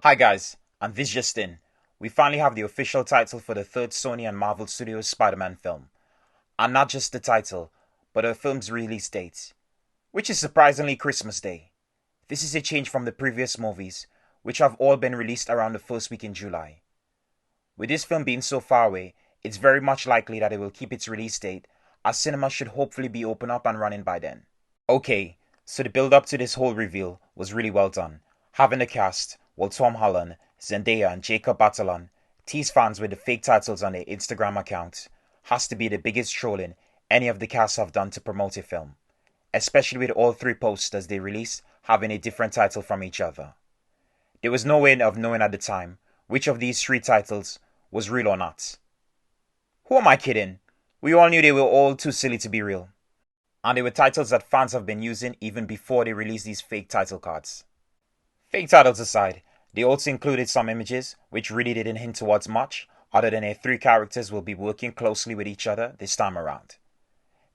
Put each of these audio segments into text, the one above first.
Hi guys, and this just in. We finally have the official title for the third Sony and Marvel Studios Spider-Man film. And not just the title, but the film's release date, which is surprisingly Christmas Day. This is a change from the previous movies, which have all been released around the first week in July. With this film being so far away, it's very much likely that it will keep its release date, as cinemas should hopefully be open up and running by then. Okay, so the build up to this whole reveal was really well done. Having the cast, Tom Holland, Zendaya and Jacob Batalon, tease fans with the fake titles on their Instagram account, has to be the biggest trolling any of the casts have done to promote a film, especially with all three posters they released having a different title from each other. There was no way of knowing at the time which of these three titles was real or not. Who am I kidding? We all knew they were all too silly to be real. And they were titles that fans have been using even before they released these fake title cards. Fake titles aside, they also included some images which really didn't hint towards much other than their three characters will be working closely with each other this time around.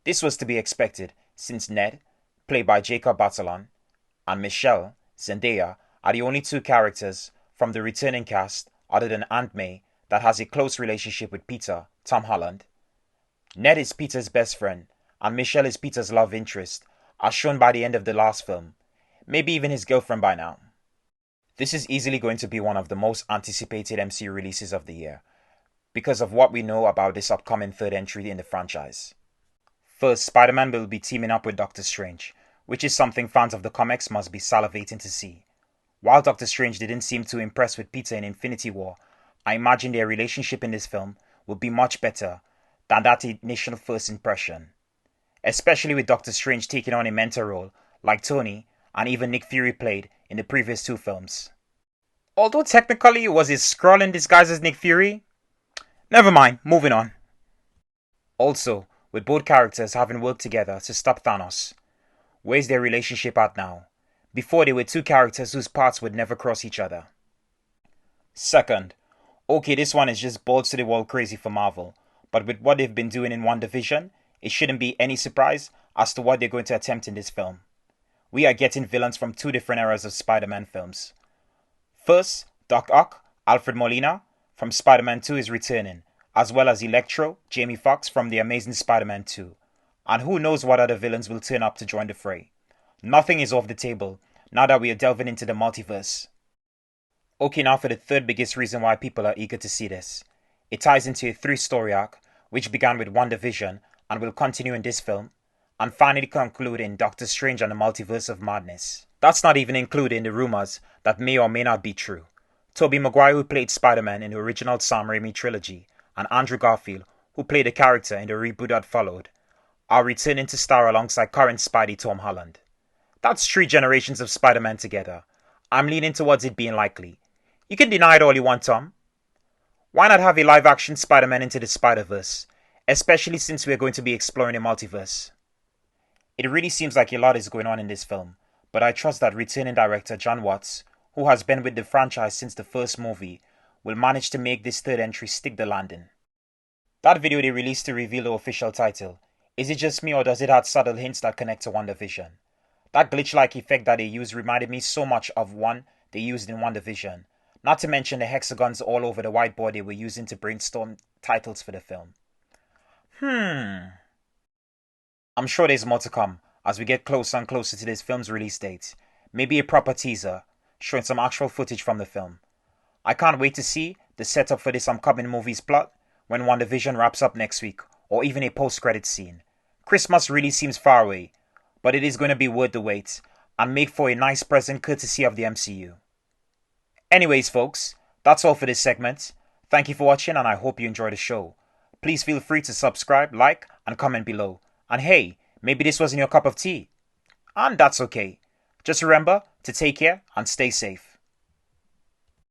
This was to be expected since Ned, played by Jacob Batalon, and Michelle, Zendaya, are the only two characters from the returning cast other than Aunt May that has a close relationship with Peter, Tom Holland. Ned is Peter's best friend, and Michelle is Peter's love interest, as shown by the end of the last film, maybe even his girlfriend by now. This is easily going to be one of the most anticipated MCU releases of the year, because of what we know about this upcoming third entry in the franchise. First, Spider-Man will be teaming up with Doctor Strange, which is something fans of the comics must be salivating to see. While Doctor Strange didn't seem too impressed with Peter in Infinity War, I imagine their relationship in this film will be much better than that initial first impression, especially with Doctor Strange taking on a mentor role like Tony and even Nick Fury played in the previous two films. Although technically it was his Skrull in disguise as Nick Fury. Never mind, moving on. Also, with both characters having worked together to stop Thanos, where's their relationship at now? Before they were two characters whose paths would never cross each other. Second, okay, this one is just balls to the wall crazy for Marvel, but with what they've been doing in WandaVision, it shouldn't be any surprise as to what they're going to attempt in this film. We are getting villains from two different eras of Spider-Man films. First, Doc Ock, Alfred Molina, from Spider-Man 2 is returning, as well as Electro, Jamie Foxx from The Amazing Spider-Man 2. And who knows what other villains will turn up to join the fray. Nothing is off the table, now that we are delving into the multiverse. Okay, now for the third biggest reason why people are eager to see this. It ties into a three-story arc, which began with WandaVision and will continue in this film, and finally conclude in Doctor Strange and the Multiverse of Madness. That's not even including the rumors that may or may not be true. Tobey Maguire, who played Spider-Man in the original Sam Raimi trilogy, and Andrew Garfield, who played the character in the reboot that followed, are returning to star alongside current Spidey Tom Holland. That's three generations of Spider-Man together. I'm leaning towards it being likely. You can deny it all you want, Tom. Why not have a live-action Spider-Man into the Spider-Verse, especially since we're going to be exploring a multiverse? It really seems like a lot is going on in this film, but I trust that returning director John Watts, who has been with the franchise since the first movie, will manage to make this third entry stick the landing. That video they released to reveal the official title, is it just me or does it have subtle hints that connect to WandaVision? That glitch-like effect that they used reminded me so much of one they used in WandaVision, not to mention the hexagons all over the whiteboard they were using to brainstorm titles for the film. I'm sure there's more to come as we get closer and closer to this film's release date. Maybe a proper teaser, showing some actual footage from the film. I can't wait to see the setup for this upcoming movie's plot when WandaVision wraps up next week, or even a post-credits scene. Christmas really seems far away, but it is going to be worth the wait, and make for a nice present courtesy of the MCU. Anyways folks, that's all for this segment. Thank you for watching and I hope you enjoyed the show. Please feel free to subscribe, like, and comment below. And hey, maybe this wasn't your cup of tea. And that's okay. Just remember to take care and stay safe.